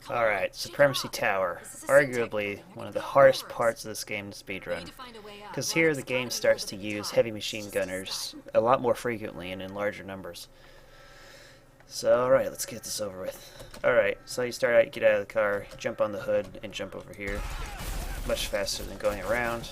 Alright, Supremacy Tower. Arguably one of the hardest parts of this game to speedrun. Because here the game starts to use heavy machine gunners a lot more frequently and in larger numbers. So, alright, let's get this over with. Alright, so you start out, get out of the car, jump on the hood, and jump over here. Much faster than going around.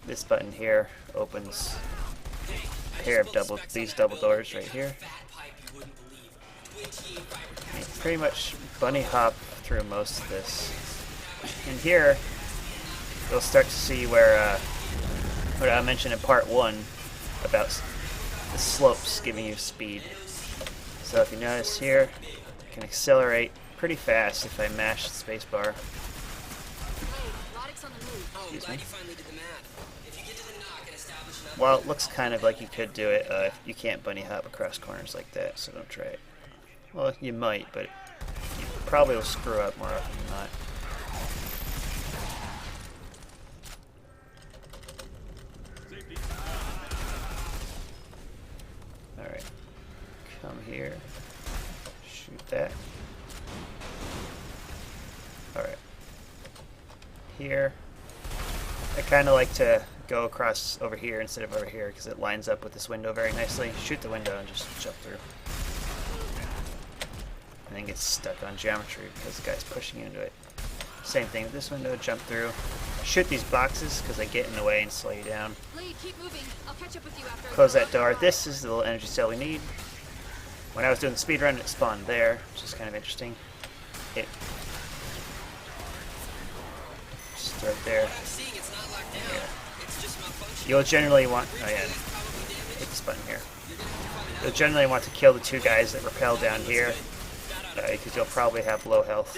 This button here opens a pair of these double doors right here. You pretty much bunny hop through most of this. And here, you'll start to see where what I mentioned in part 1 about the slopes giving you speed. So if you notice here, you can accelerate pretty fast if I mash the spacebar. Excuse me. While it looks kind of like you could do it, you can't bunny hop across corners like that, so don't try it. Well, you might, but you probably will screw up more often than not. Alright. Come here. Shoot that. Alright. Here. I kind of like to go across over here instead of over here because it lines up with this window very nicely. Shoot the window and just jump through. And then get stuck on geometry because the guy's pushing you into it. Same thing with this window, jump through. Shoot these boxes because they get in the way and slow you down. Keep moving. I'll catch up with you after. Close that door. This is the little energy cell we need. When I was doing the speedrun, it spawned there, which is kind of interesting. It start there. Yeah. You'll generally want. Oh yeah, hit this button here. You'll generally want to kill the two guys that rappel down here. Because you'll probably have low health,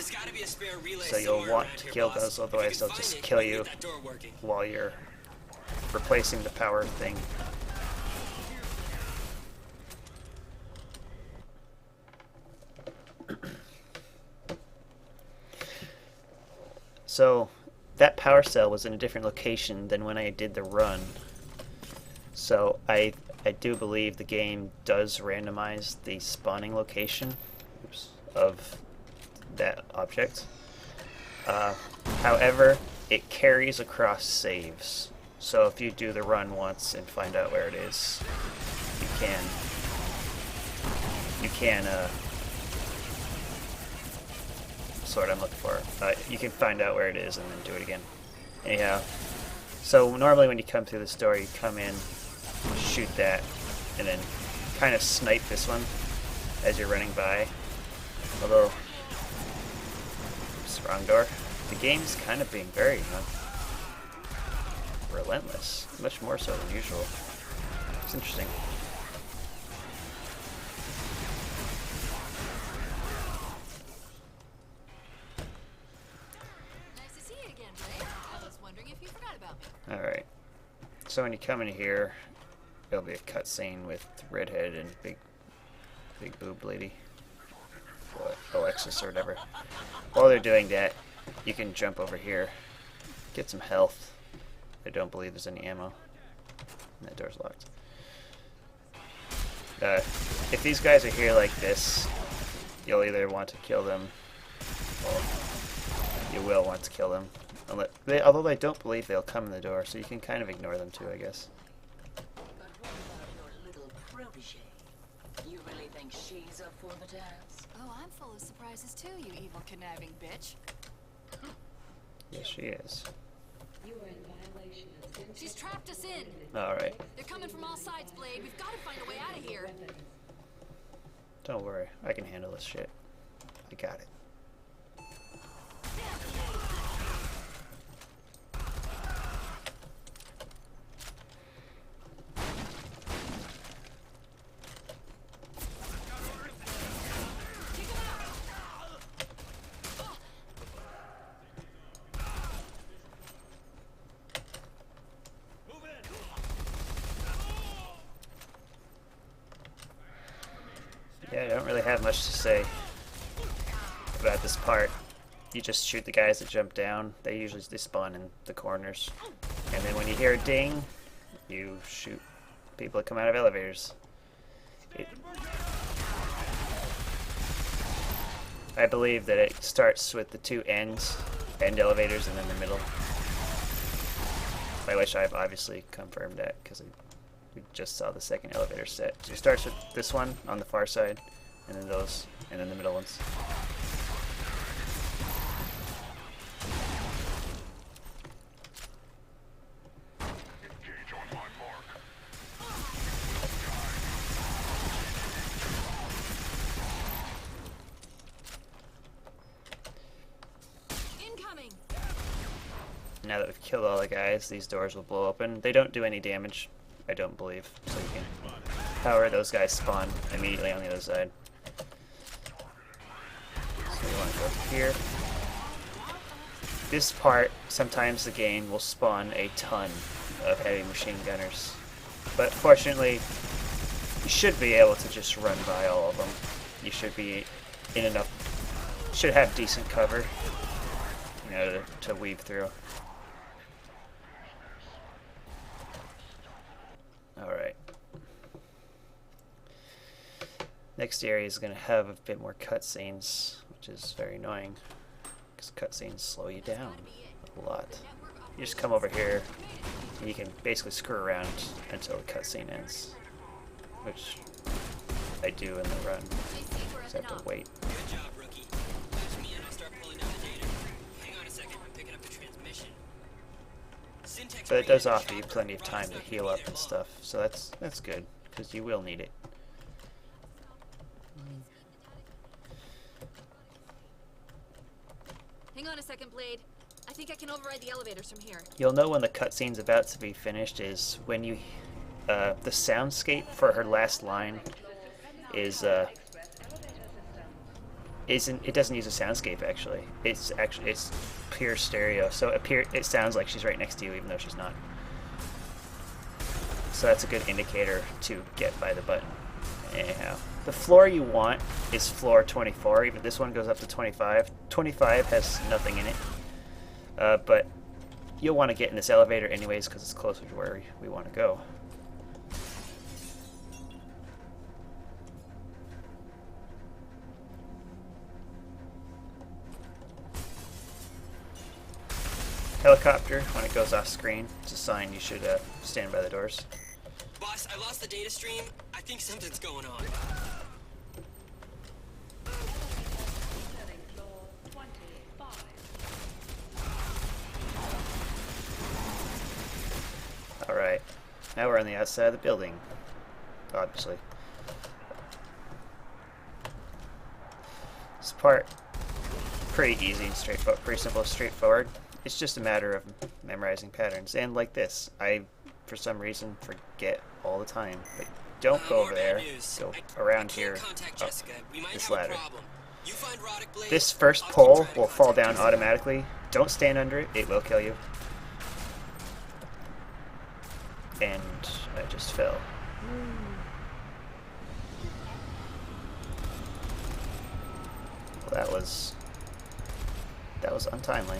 so you'll want to kill those, otherwise they'll just kill you while you're replacing the power thing. So that power cell was in a different location than when I did the run, so I do believe the game does randomize the spawning location of that object. However, it carries across saves. So if you do the run once and find out where it is, you can that's what I'm looking for. You can find out where it is and then do it again. Anyhow, so normally when you come through this door, you come in, shoot that, and then kind of snipe this one as you're running by. Although, it's the wrong door. The game's kind of being very, relentless. Much more so than usual. It's interesting. Nice to see you again, Blake. I was wondering if you forgot about me. Alright. So when you come in here, there'll be a cutscene with Redhead and big boob lady. Alexis or whatever. While they're doing that, you can jump over here, get some health. I don't believe there's any ammo. And that door's locked. If these guys are here like this, you'll either want to kill them, or you will want to kill them. Although I don't believe they'll come in the door, so you can kind of ignore them too, I guess. But what about your little protege? You really think she's up for the task? Oh, I'm full of surprises too, you evil conniving bitch. Yes, she is. You are in violation of SiN. She's trapped us in. Alright. They're coming from all sides, Blade. We've got to find a way out of here. Don't worry, I can handle this shit. I got it. Yeah, I don't really have much to say about this part. You just shoot the guys that jump down. They spawn in the corners. And then when you hear a ding, you shoot people that come out of elevators. I believe that it starts with the two end elevators and then the middle. By which I've obviously confirmed that because we just saw the second elevator set. So it starts with this one on the far side, and then those, and then the middle ones. Now that we've killed all the guys, these doors will blow open. They don't do any damage, I don't believe. So you can power those guys spawn immediately on the other side. So you want to go here. This part, sometimes the game will spawn a ton of heavy machine gunners. But fortunately, you should be able to just run by all of them. You should be in enough, should have decent cover, you know, to weave through. Alright. Next area is going to have a bit more cutscenes, which is very annoying, because cutscenes slow you down a lot. You just come over here, and you can basically screw around until the cutscene ends, which I do in the run, so I have to wait. Good job, rookie. Watch me and I'll start pulling out the data. Hang on a second, I'm picking up the transmission. But it does offer you plenty of time to heal up and stuff, so that's good, because you will need it. Hang on a second, Blade. I think I can override the elevators from here. You'll know when the cutscene's about to be finished is when you, the soundscape for her last line is, it doesn't use a soundscape actually. It's pure stereo, so it sounds like she's right next to you even though she's not. So that's a good indicator to get by the button. Anyhow, the floor you want is floor 24. Even this one goes up to 25. 25 has nothing in it, but you'll want to get in this elevator anyways because it's closer to where we want to go. Helicopter, when it goes off screen, it's a sign you should stand by the doors. Boss, I lost the data stream. I think something's going on. Alright, now we're on the outside of the building, obviously. This part, pretty easy and straightforward, pretty simple and straightforward. It's just a matter of memorizing patterns, and like this, I, for some reason, forget all the time. But don't go over there, go around here, up this ladder. This first pole will fall down automatically. Don't stand under it, it will kill you. And I just fell. Well, that was untimely.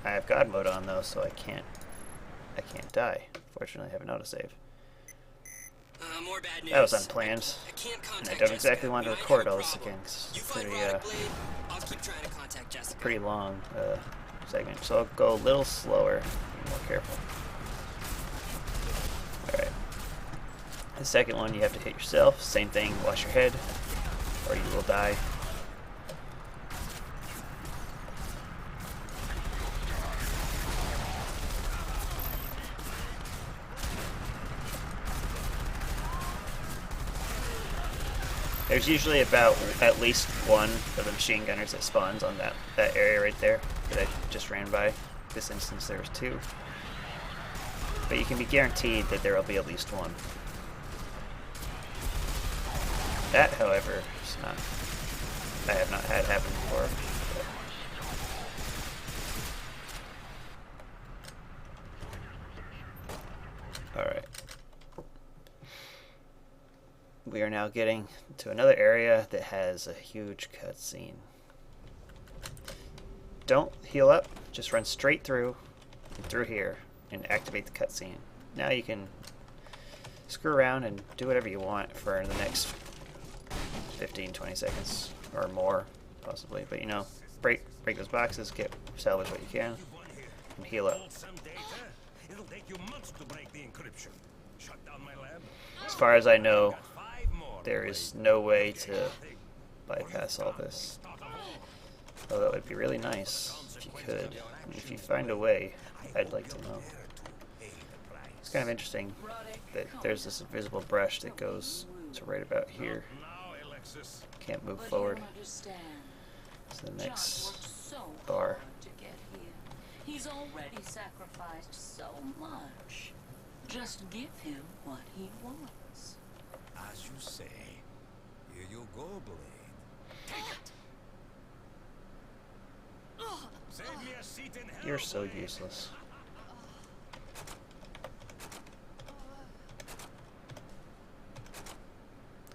I have God mode on though, so I can't die. Fortunately, I have an autosave. More bad news. That was unplanned, and I don't exactly want to record all this again. Cause it's pretty long segment, so I'll go a little slower, be more careful. All right. The second one, you have to hit yourself. Same thing. Wash your head, or you will die. There's usually about at least one of the machine gunners that spawns on that area right there that I just ran by. This instance there was two. But you can be guaranteed that there will be at least one. That, however, is not, I have not had happen before. Alright. We are now getting to another area that has a huge cutscene. Don't heal up, just run straight through here and activate the cutscene. Now you can screw around and do whatever you want for the next 15, 20 seconds or more, possibly. But you know, break those boxes, salvage what you can, and heal up. It'll take you months to break the encryption. Shut down my lab. As far as I know, Got 5 more. there is no way to bypass all this. Although it would be really nice if you could. And if you find a way, I'd like to know. It's kind of interesting that there's this invisible brush that goes to right about here. Now, Alexis. Can't move But forward. you don't understand. It's the Josh next worked so bar. hard to get here. He's already sacrificed so much. Just give him what he wants. As you say. Here you go, Blade. Take it. Save me a seat in hell. You're so Blade. useless.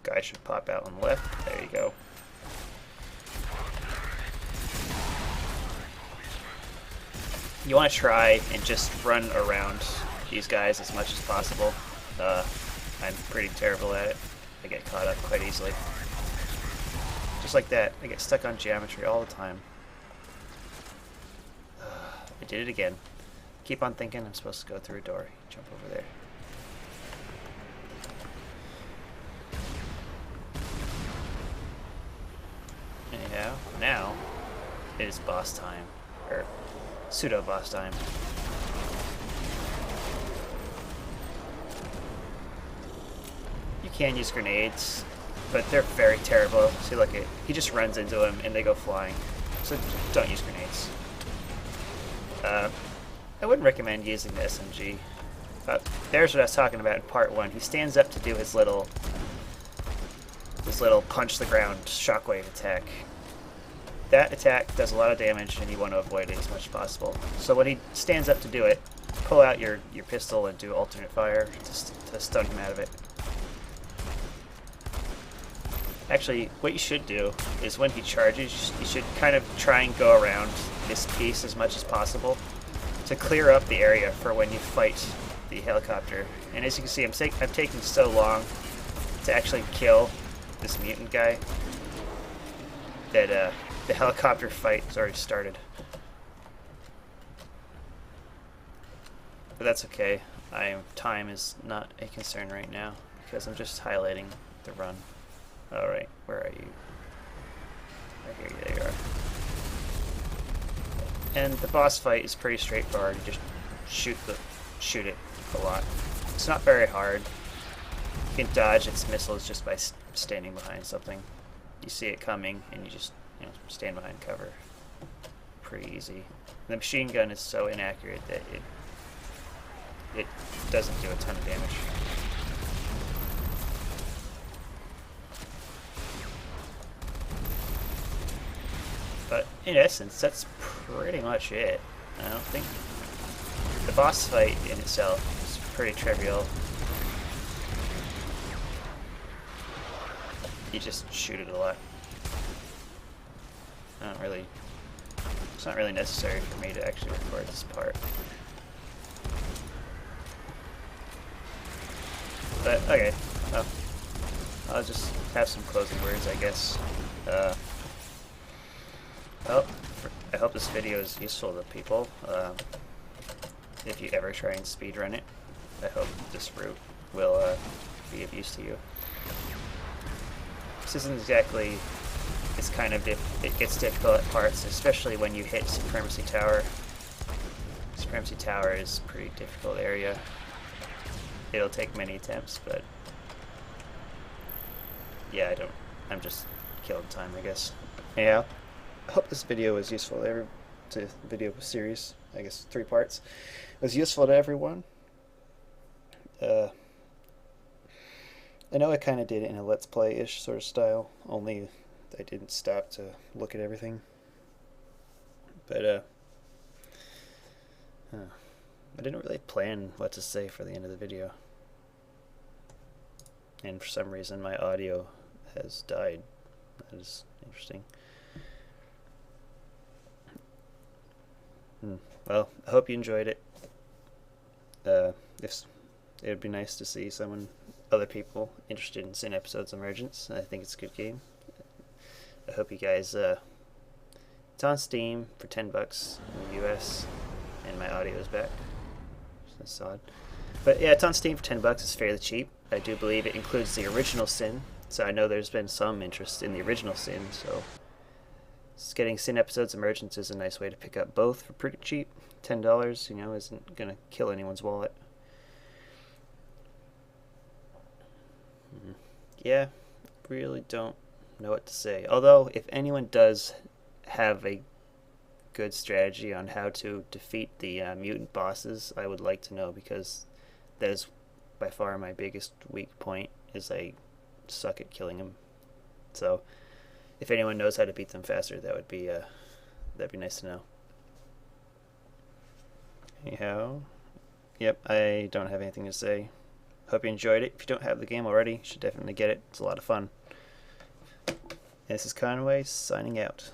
Guy should pop out on the left. There you go. You want to try and just run around these guys as much as possible. I'm pretty terrible at it. I get caught up quite easily. Just like that, I get stuck on geometry all the time. I did it again. Keep on thinking I'm supposed to go through a door. Jump over there. Anyhow, now it is boss time. Or pseudo boss time. You can use grenades, but they're very terrible. See, look, he just runs into them and they go flying. So don't use grenades. I wouldn't recommend using the SMG. There's what I was talking about in part 1. He stands up to do his little punch the ground shockwave attack. That attack does a lot of damage and you want to avoid it as much as possible. So when he stands up to do it, pull out your pistol and do alternate fire to stun him out of it. Actually, what you should do is when he charges, you should kind of try and go around this piece as much as possible to clear up the area for when you fight the helicopter. And as you can see, I'm taking so long to actually kill this mutant guy that the helicopter fight has already started. But that's okay. Time is not a concern right now because I'm just highlighting the run. Alright, where are you? Right here, there you are. And the boss fight is pretty straightforward. You just shoot it a lot. It's not very hard. You can dodge its missiles just by standing behind something. You see it coming, and you just stand behind cover. Pretty easy. The machine gun is so inaccurate that it doesn't do a ton of damage. But in essence, that's pretty much it. I don't think the boss fight in itself is pretty trivial. You just shoot it a lot. It's not really necessary for me to actually record this part. But okay, well, I'll just have some closing words, I guess. Well, I hope this video is useful to people. If you ever try and speedrun it, I hope this route will be of use to you. This isn't exactly, it gets difficult at parts, especially when you hit Supremacy Tower. Supremacy Tower is a pretty difficult area. It'll take many attempts, but yeah, I'm just killing time, I guess. Yeah. I hope this video was useful to the video series, I guess 3 parts. It was useful to everyone. I know I kind of did it in a Let's Play-ish sort of style, only I didn't stop to look at everything. But, I didn't really plan what to say for the end of the video. And for some reason my audio has died. That is interesting. Well, I hope you enjoyed it. If it would be nice to see someone other people interested in SiN episodes Emergence. I think it's a good game. I hope you guys. It's on Steam for $10 in the US, and my audio is back. That's odd. But yeah, it's on Steam for $10. It's fairly cheap. I do believe it includes the original SiN, so I know there's been some interest in the original SiN. So getting SiN episodes Emergence is a nice way to pick up both for pretty cheap. $10, you know, isn't gonna kill anyone's wallet. Yeah, really don't know what to say. Although, if anyone does have a good strategy on how to defeat the mutant bosses, I would like to know, because that is by far my biggest weak point, is I suck at killing them. So, if anyone knows how to beat them faster, that'd be nice to know. Anyhow, yep, I don't have anything to say. Hope you enjoyed it. If you don't have the game already, you should definitely get it. It's a lot of fun. This is Conway, signing out.